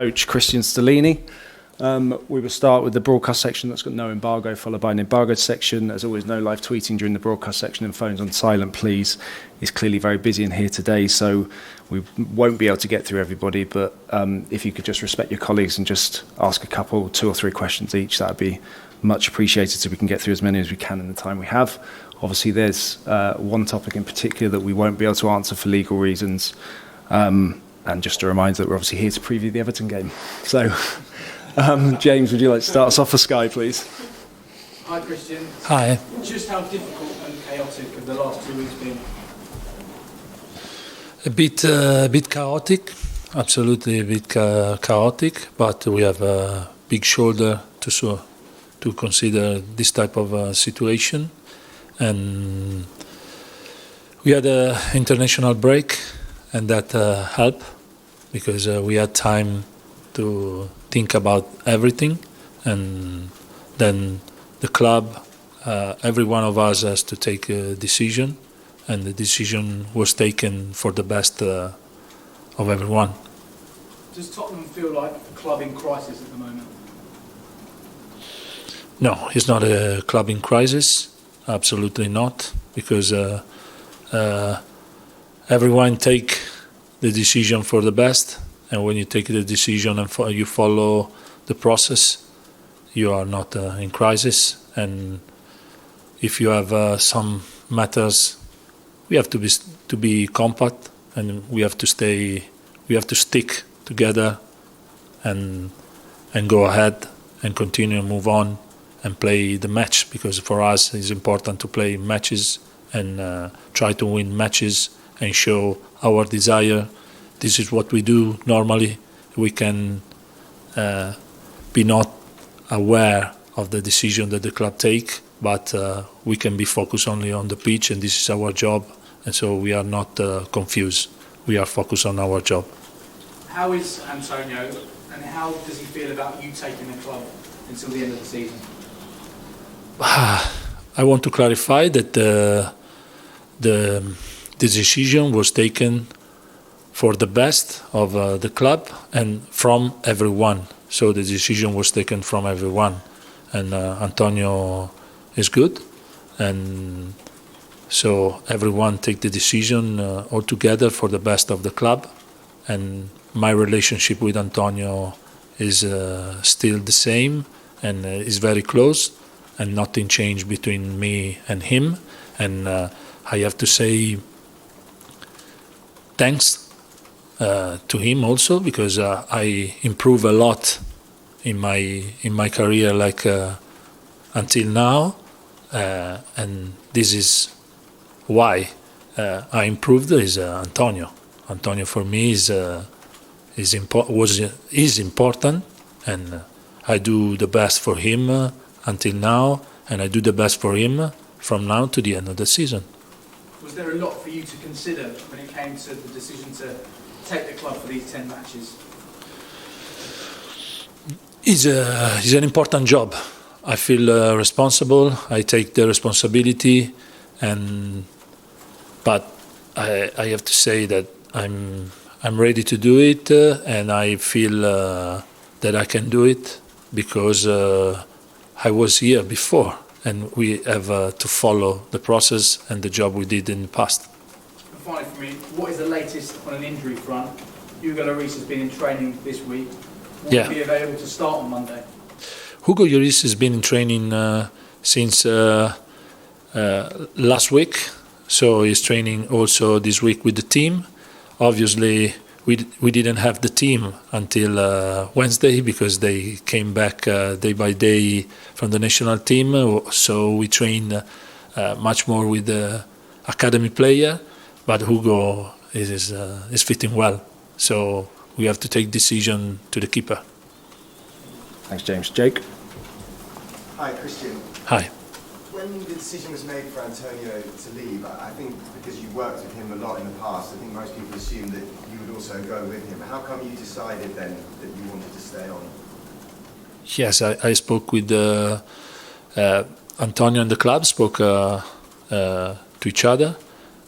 Coach Cristian Stellini. We will start with the broadcast section that's got no embargo, followed by an embargoed section. As always, no live tweeting during the broadcast section, and phones on silent, please. It's clearly very busy in here today, so we won't be able to get through everybody, but if you could just respect your colleagues and just ask a couple, 2 or 3 questions each, that would be much appreciated so we can get through as many as we can in the time we have. Obviously, there's one topic in particular that we won't be able to answer for legal reasons. And just a reminder that we're obviously here to preview the Everton game. So, James, would you like to start us off for Sky, please? Hi, Cristian. Hi. Just how difficult and chaotic have the last 2 weeks been? A bit chaotic, absolutely a bit chaotic, but we have a big shoulder to consider this type of situation. And we had an international break, and that helped because we had time to think about everything, and then the club, every one of us has to take a decision, and the decision was taken for the best of everyone. Does Tottenham feel like a club in crisis at the moment? No, it's not a club in crisis, absolutely not, because everyone take the decision for the best, and when you take the decision and you follow the process, you are not in crisis. And if you have some matters, we have to be compact, and we have to stick together, and go ahead and continue and move on and play the match, because for us it's important to play matches and try to win matches and show our desire. This is what we do normally. We can be not aware of the decision that the club take, but we can be focused only on the pitch, and this is our job, and so we are not confused. We are focused on our job. How is Antonio, and how does he feel about you taking the club until the end of the season? I want to clarify that the decision was taken for the best of the club and from everyone. So the decision was taken from everyone. And Antonio is good. And so everyone take the decision all together for the best of the club. And my relationship with Antonio is still the same and is very close. And nothing changed between me and him. And I have to say thanks to him also, because I improve a lot in my career, like until now, and this is why I improved. Is Antonio. Antonio for me is important, and I do the best for him until now, and I do the best for him from now to the end of the season. Was there a lot for you to consider when it came to the decision to take the club for these 10 matches? It's an important job. I feel responsible. I take the responsibility, but I have to say that I'm ready to do it, and I feel that I can do it because I was here before, and we have to follow the process and the job we did in the past. And finally for me, what is the latest on an injury front? Hugo Lloris has been in training this week. Will he be available to start on Monday? Hugo Lloris has been in training since last week, so he's training also this week with the team. Obviously, we didn't have the team until Wednesday because they came back day by day from the national team, so we trained much more with the academy player, but Hugo is fitting well, so we have to take decision to the keeper. Thanks, James. Jake? Hi, Cristian. Hi. When the decision was made for Antonio to leave, I think because you worked with him a lot in the past, I think most people assumed that you would also go with him. How come you decided then that you wanted to stay on? Yes, I spoke with Antonio and the club, spoke to each other.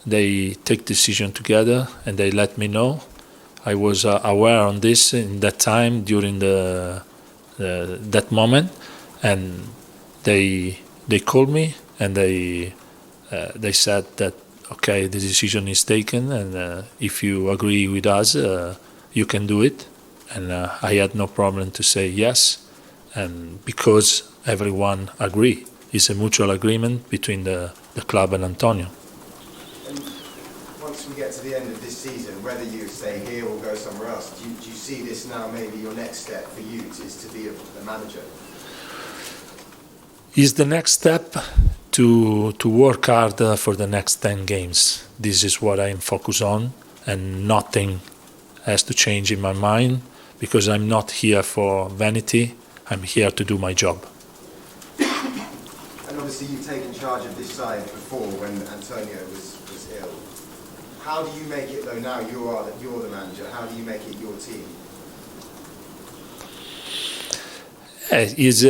They take decision together and they let me know. I was aware on this in that time during that moment, and they called me and they said that okay, the decision is taken, and if you agree with us, you can do it. And I had no problem to say yes, and because everyone agree, it's a mutual agreement between the club and Antonio. And once we get to the end of this season, whether you stay here or go somewhere else, do you see this now maybe your next step for you is to be a manager? Is the next step to work hard for the next 10 games. This is what I'm focused on, and nothing has to change in my mind, because I'm not here for vanity. I'm here to do my job. And obviously you've taken charge of this side before when Antonio was ill. How do you make it though now you're the manager? How do you make it your team? Is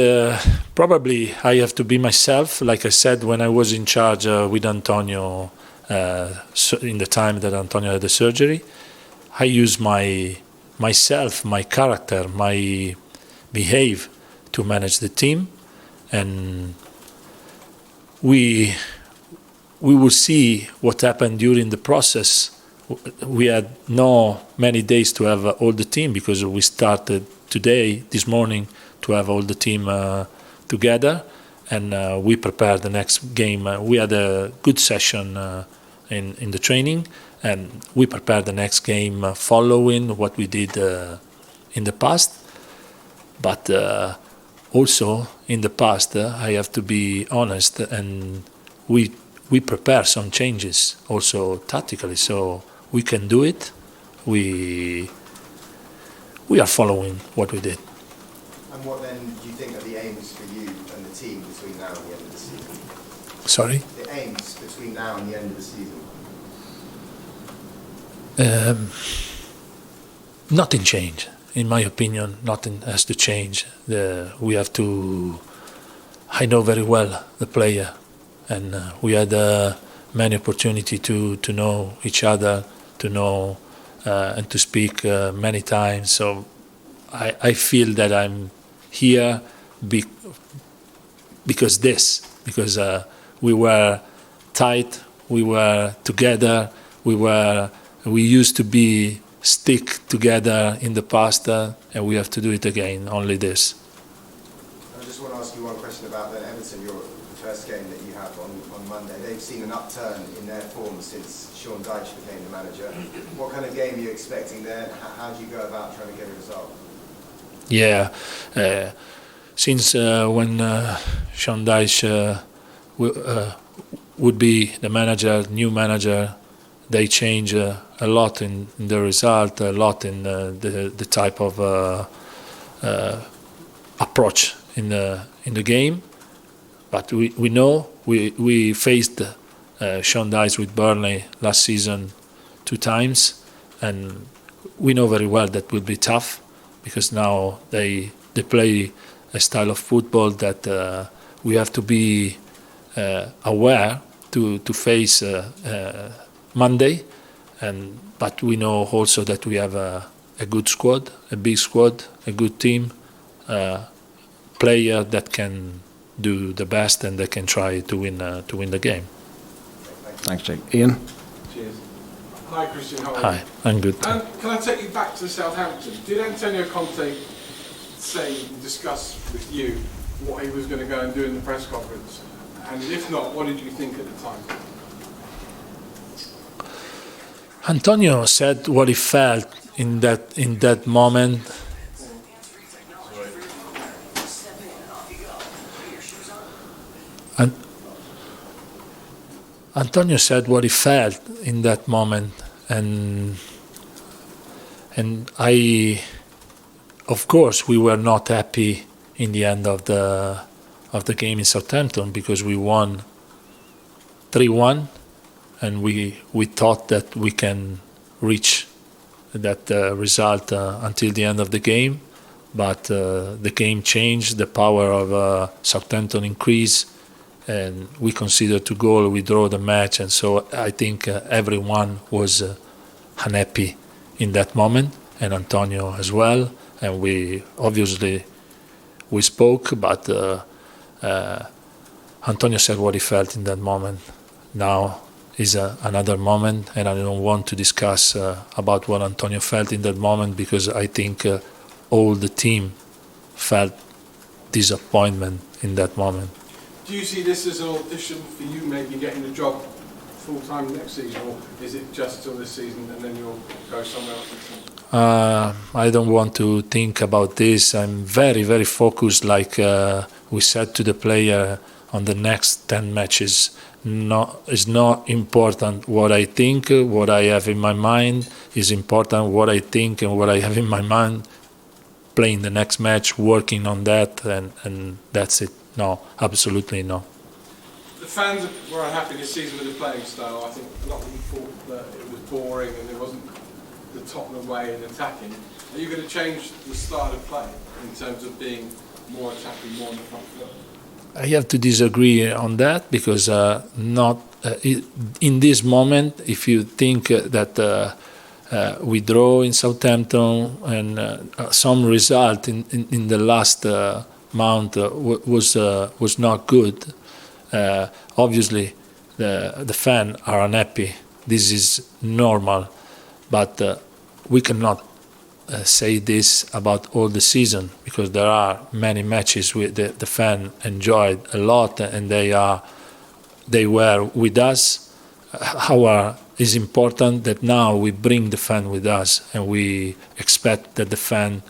probably I have to be myself. Like I said, when I was in charge with Antonio in the time that Antonio had the surgery, I used myself, my character, my behave to manage the team, and we will see what happened during the process. We had no many days to have all the team, because we started this morning, to have all the team together, and we prepared the next game. We had a good session in the training, and we prepared the next game following what we did in the past. But also in the past, I have to be honest, and we prepare some changes also tactically, so we can do it. We are following what we did. And what then do you think are the aims for you and the team between now and the end of the season? Sorry? The aims between now and the end of the season? Nothing changed. In my opinion, nothing has to change. We have to... I know very well the player, and we had many opportunity to know each other, to know and to speak many times. So I feel that I'm here because we were tight, we were together, we used to be stick together in the past, and we have to do it again. Only this. I just want to ask you one question about then Everton, the first game that you have on Monday. They've seen an upturn in their form since Sean Dyche became the manager. What kind of game are you expecting there? How do you go about trying to get a result? Yeah, since when Sean Dyche would be the manager, new manager, they change a lot in the result, a lot in the type of approach in the game. But we know we faced Sean Dyche with Burnley last season 2 times, and we know very well that will be tough, because now they play a style of football that we have to be aware to face Monday, but we know also that we have a good squad, a big squad, a good team, player that can do the best and that can try to win the game. Thanks, Jake. Ian? Cheers. Hi, Cristian. How are you? Hi, I'm good. Can I take you back to Southampton? Did Antonio Conte discuss with you what he was going to go and do in the press conference? And if not, what did you think at the time? Antonio said what he felt in that moment. And Antonio said what he felt in that moment, and I, of course, we were not happy in the end of the game in Southampton, because we won 3-1, and we thought that we can reach that result until the end of the game, but the game changed, the power of Southampton increased, and we conceded 2 goals, we draw the match, and so I think everyone was unhappy in that moment, and Antonio as well. And we spoke, but Antonio said what he felt in that moment. Now is another moment, and I don't want to discuss about what Antonio felt in that moment, because I think all the team felt disappointment in that moment. Do you see this as an audition for you maybe getting a job full-time next season, or is it just till this season and then you'll go somewhere else? I don't want to think about this. I'm very, very focused, like we said to the player, on the next 10 matches. It's not important what I think, what I have in my mind. It's important what I think and what I have in my mind, playing the next match, working on that, and that's it. No, absolutely no. The fans were unhappy this season with the playing style. I think a lot of them thought that it was boring and it wasn't the Tottenham way in attacking. Are you going to change the style of play in terms of being more attacking, more in the front foot? I have to disagree on that, because in this moment, if you think that we draw in Southampton and some result in the last month was not good, obviously the fans are unhappy. This is normal, but we cannot say this about all the season, because there are many matches with the fan enjoyed a lot, and they were with us. It's important that now we bring the fan with us, and we expect that the fan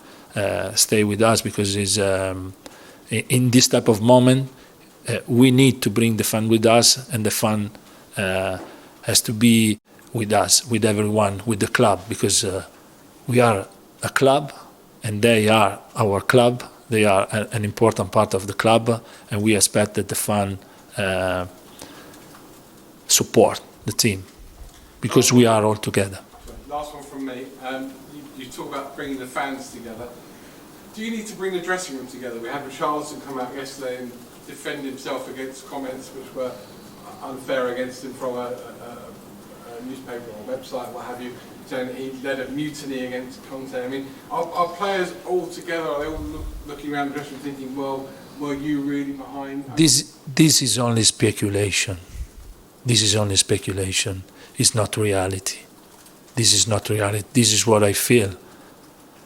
stay with us, because it's, in this type of moment we need to bring the fan with us, and the fan has to be with us, with everyone, with the club, because we are a club and they are our club. They are an important part of the club, and we expect that the fan support the team, because we are all together. Last one from me. You talk about bringing the fans together. Do you need to bring the dressing room together? We had Richarlison come out yesterday and defend himself against comments which were unfair against him from a newspaper or website, what have you, saying that he led a mutiny against Conte. I mean, are players all together? Are they all looking around the dressing room thinking, well, were you really behind? This is only speculation. This is only speculation. It's not reality. This is not reality. This is what I feel.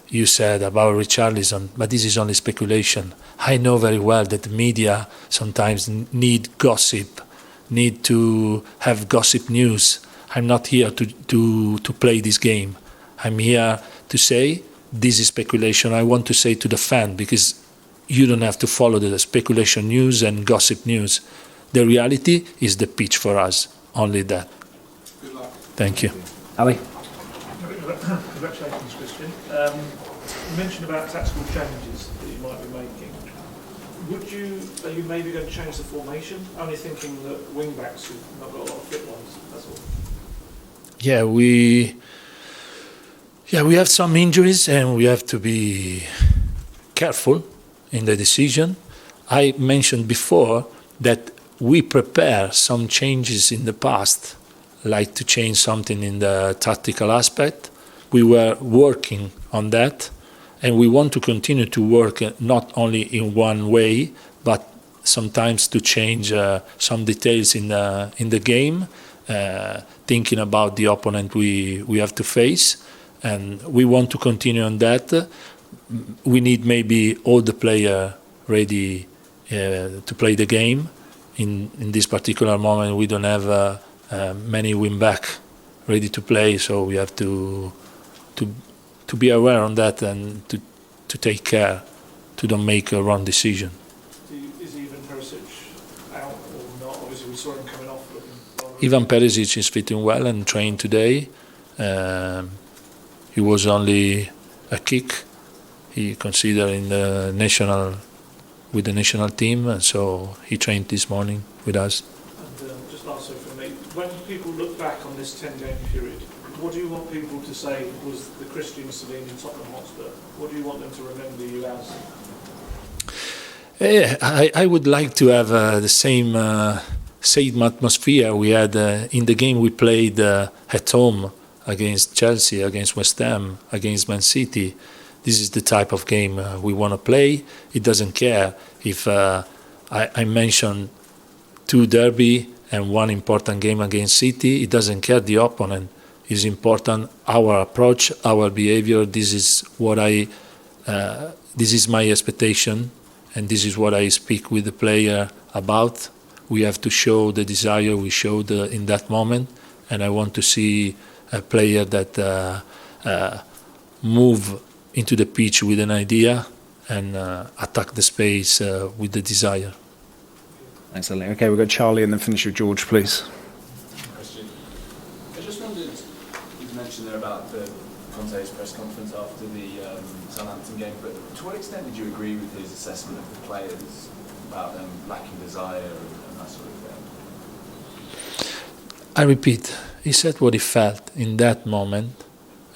You said about Richarlison, but this is only speculation. I know very well that the media sometimes need gossip, need to have gossip news. I'm not here to play this game. I'm here to say this is speculation. I want to say to the fan, because you don't have to follow the speculation news and gossip news. The reality is the pitch for us, only that. Good luck. Thank you. Ali? Congratulations, Cristian. You mentioned about tactical changes that you might be making. Are you maybe going to change the formation? Only thinking that wing backs have not got a lot of fit ones, that's all. We have some injuries, and we have to be careful in the decision. I mentioned before that we prepare some changes in the past, like to change something in the tactical aspect. We were working on that, and we want to continue to work not only in one way, but sometimes to change some details in the game, thinking about the opponent we have to face, and we want to continue on that. We need maybe all the players ready to play the game. In this particular moment, we don't have many wing back ready to play, so we have to be aware on that and to take care to don't make a wrong decision. Is Ivan Perisic out or not? Obviously, we saw him coming off. Ivan Perisic is fitting well and trained today. He was only a kick. He considered in the with the national team, and so he trained this morning with us. And just lastly for me, when people look back on this 10-game period, what do you want people to say was the Cristian Stellini Tottenham Hotspur? What do you want them to remember you as? I would like to have the same atmosphere we had in the game we played at home against Chelsea, against West Ham, against Man City. This is the type of game we want to play. It doesn't care if I mentioned 2 derby and 1 important game against City. It doesn't care the opponent. It's important our approach, our behavior. This is what this is my expectation, and this is what I speak with the player about. We have to show the desire we showed in that moment, and I want to see a player that move into the pitch with an idea and attack the space with the desire. Thanks, Stellini. Okay, we've got Charlie and then finish with George, please. Question. I just wondered, you mentioned there about the Conte's press conference after the Southampton game, but to what extent did you agree with his assessment of the players, about them lacking desire and that sort of thing? I repeat, he said what he felt in that moment.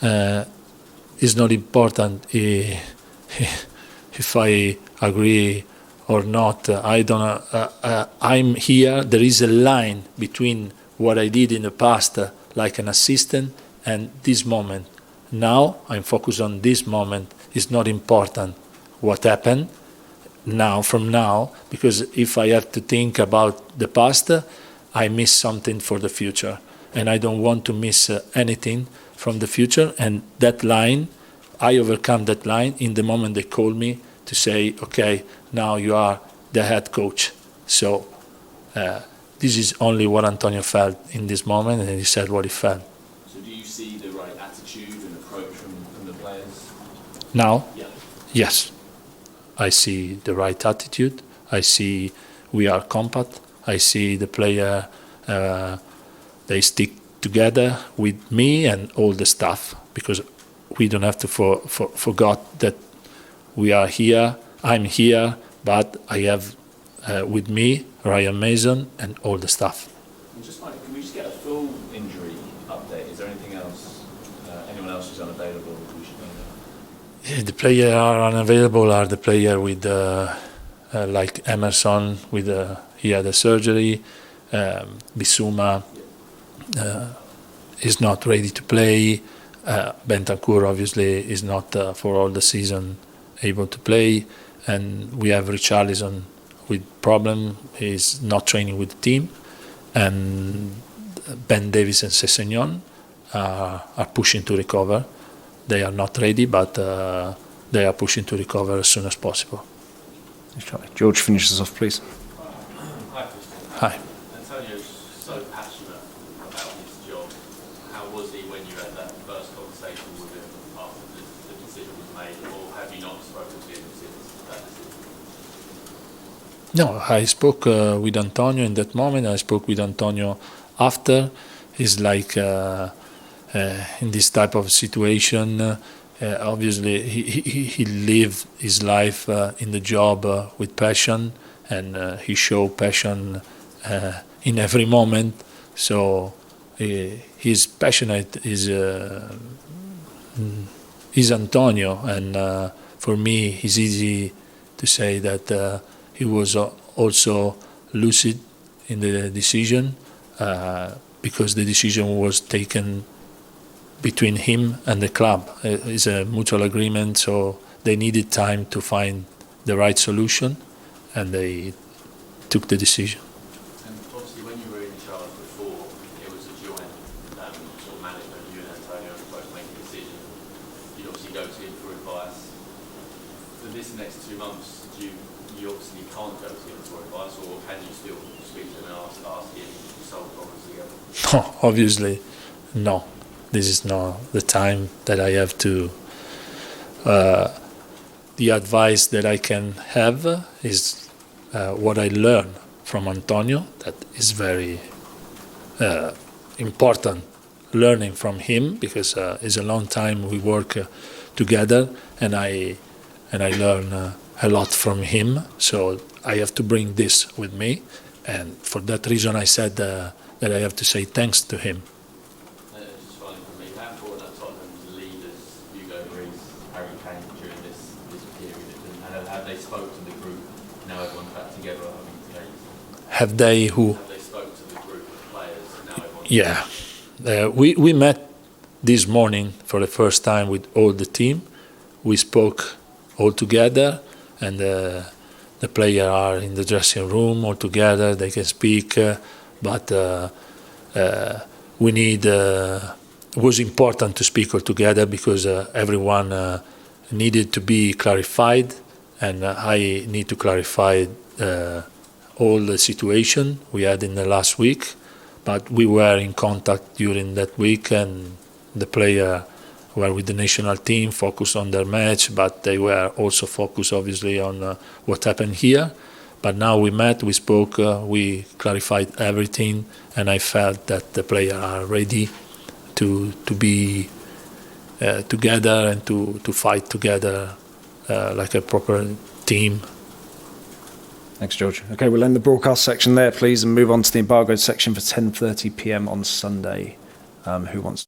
It's not important if I agree or not. I'm here. There is a line between what I did in the past, like an assistant, and this moment. Now I'm focused on this moment. It's not important what happened now, from now, because if I have to think about the past, I miss something for the future, and I don't want to miss anything from the future. And that line, I overcome that line in the moment they called me to say, okay, now you are the head coach. So this is only what Antonio felt in this moment, and he said what he felt. So do you see the right attitude and approach from the players? Now? Yeah. Yes. I see the right attitude. I see we are compact. I see the player, they stick together with me and all the staff, because we don't have to forget that we are here, I'm here, but I have with me Ryan Mason and all the staff. And just like, can we just get a full injury update? Is there anything else, anyone else who's unavailable that we should know about? Yeah, the players are unavailable are the player with like Emerson, with he had a surgery. Bissouma is not ready to play. Bentancur obviously is not for all the season able to play, and we have Richarlison with problem. He's not training with the team, and Ben Davies and Sessegnon are pushing to recover. They are not ready, but they are pushing to recover as soon as possible. George, finish us off, please. Hi, Cristian. Hi. Antonio's so passionate about his job. How was he when you had that first conversation with him after the decision was made, or have you not spoken to him since that decision? No, I spoke with Antonio in that moment. I spoke with Antonio after. He's like in this type of situation. Obviously, he lived his life in the job with passion, and he showed passion in every moment. So he's passionate. Is Antonio, and for me, it's easy to say that he was also lucid in the decision, because the decision was taken between him and the club. It's a mutual agreement, so they needed time to find the right solution, and they took the decision. And obviously, when you were in charge before, it was a joint sort of management. You and Antonio were both making decisions. You'd obviously go to him for advice. For this next 2 months, you obviously can't go to him for advice, or can you still speak to him and ask him to solve problems together? Obviously, no. This is not the time that I have to. The advice that I can have is what I learned from Antonio. That is very important, learning from him, because it's a long time we work together, and I learn a lot from him. So I have to bring this with me, and for that reason I said that I have to say thanks to him. Have they who? Have they spoke to the group of players and now everyone's Yeah, we met this morning, for the first time with all the team, we spoke all together, and the players are in the dressing room all together. They can speak, but we need. It was important to speak all together because everyone needed to be clarified, and I need to clarify all the situation we had in the last week. But we were in contact during that week, and the players were with the national team, focused on their match, but they were also focused, obviously, on what happened here. But now we met, we spoke, we clarified everything, and I felt that the players are ready to be together and to fight together like a proper team. Thanks, George. Okay, we'll end the broadcast section there, please, and move on to the embargoed section for 10:30 p.m. on Sunday. Who wants